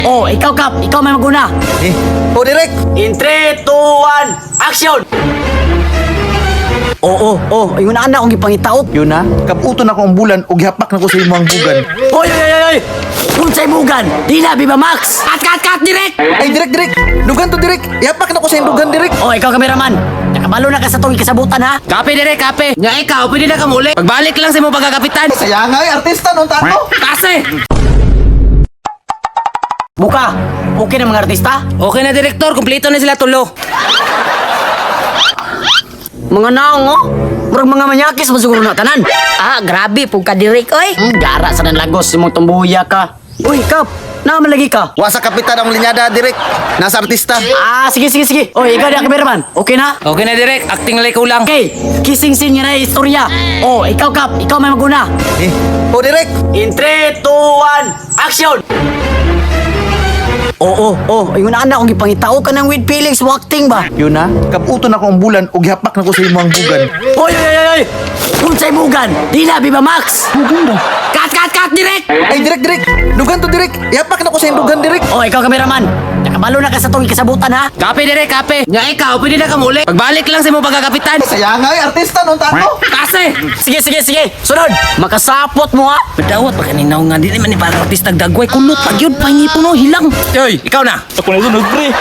Oh, ikaw Kap, ikaw may maguna. O, direk. In 3, 2, 1, action! Ayun na anak, kung ipangitaok. Yun na, kaputo na ko ang bulan o gihapak na ko sa imo ang bugan. Oy! Unsay bugan? Di na, Viva Max! Cut, direct! Ay, direk. Dugan to, direk. Ihapak na ko sa iyong dugan, direk. Oh, ikaw kameraman. Nakabalo na ka sa tong kasabutan ha? Kape dire, kape. Nya ikaw, pwede na ka muli. Pagbalik lang sa mo pagkakapitan. Sayang ay, artista nung tato. Kasi! Buka, okay na mga artista? Okay na, direktor. Kumpleto na sila tulo. Mga naong oh. Murag mga manyakis masiguro na tanan. Ah, grabe po ka direk oy. Gara sa nanlagos, simong tumbuya ka. Uy, Kap, naman lagi ka. Wasa kapitan ang linyada, direk. Nasa artista. Sige. Oy, ikaw na kameraman. Okay na? Okay na, direk. Acting like lang. Okay, kissing scene nga na istorya. Oh, ikaw Kap, ikaw may maguna. O, direk. In 3, 2, 1, action! Ayun na anak, kung ipangitao ka ng with feelings, acting ba? Yun na, kaputo na ko ang bulan o gihapak na ko sa imo ang bugan. Oy! Unsay bugan? Di na, Viva Max! Bugan daw. Cut, direct! Ay, direk. Dugan to, direk. Ihapak na ko sa iyong dugan, direk. Oh, ikaw kameraman. Nakabalo na ka sa tong kasabutan ha? Kape dire, kape. Nya ikaw, pwede na ka muli. Pagbalik lang sa mo pagkakapitan. Sayang ay, artista nung tato. Kasi! Sige. Sunod! Makasapot mo ha? Padawat pa kaninaw nga. Di naman ni para artista dagway. Kulot. Pagyod, pangipon o, hilang. Yoy, ikaw na. Ako na sunod, pre.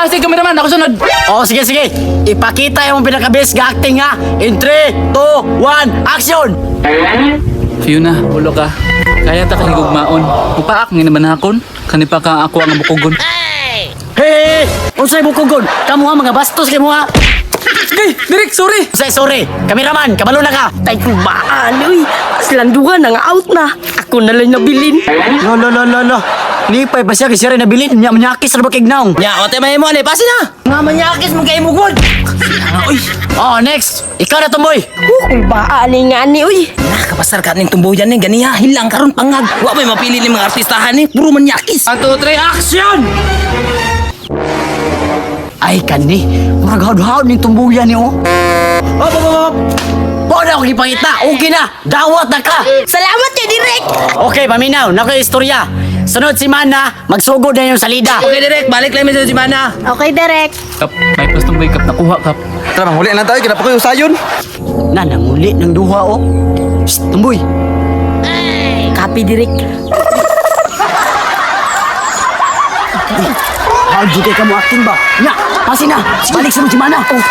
Sige, kameraman. Ako sunod. Oh, sige. Ipakita yung pinaka-best ga acting ha? In 3, 2, 1, action! Fiona, ulo ka. Kaya ta kaligugmaon. Upaak nga naman hakon. Kanipa ka ako ang bukogon. Hey! Unsay bukugon? Kamu ha, mga bastos kayo ha? Hey, direk, sorry. Sorry! Kameraman, kabalo na ka! Tay kubaan oy. Silanduhan na nga out na. Ako na lang nabilin. Lo. Lipay pa siya kasi rin nabilin. Manyakis na ba kignaong? Nya, ote may mo, pasi na. Nga manyakis mo kay mugod. Oh, next! Ikaw na tumboy! Kubaan nga ni oy. Nakapasar ka ning tumbuyan ni ganiya. Hilang karon pangag. Wa may mapili ni mga artistahan ni. Puro manyakis. 1, 2, 3, action! Ay, kani. Murag hawd-hawd ni tumbuyan ni oh. Hop! Huwag na akong ipangita. Okay na. Dawat na ka. Salamat kay direk. Okay, paminaw. Naku istorya. Sunod si Mana, magsugod na yung salida. Okay, direk. Balik lang sa si Mana. Okay direk. Kap, may pastong may kap nakuha, Kap. Tara, manghuli lang tayo. Kinapa ko yung sayon. Na, nanguli ng duha oh. Psst, tumboy. Kapi direk. Hawd, kay ka mo acting ba? Nya, pasi na. Balik sa mo si Mana. Oh.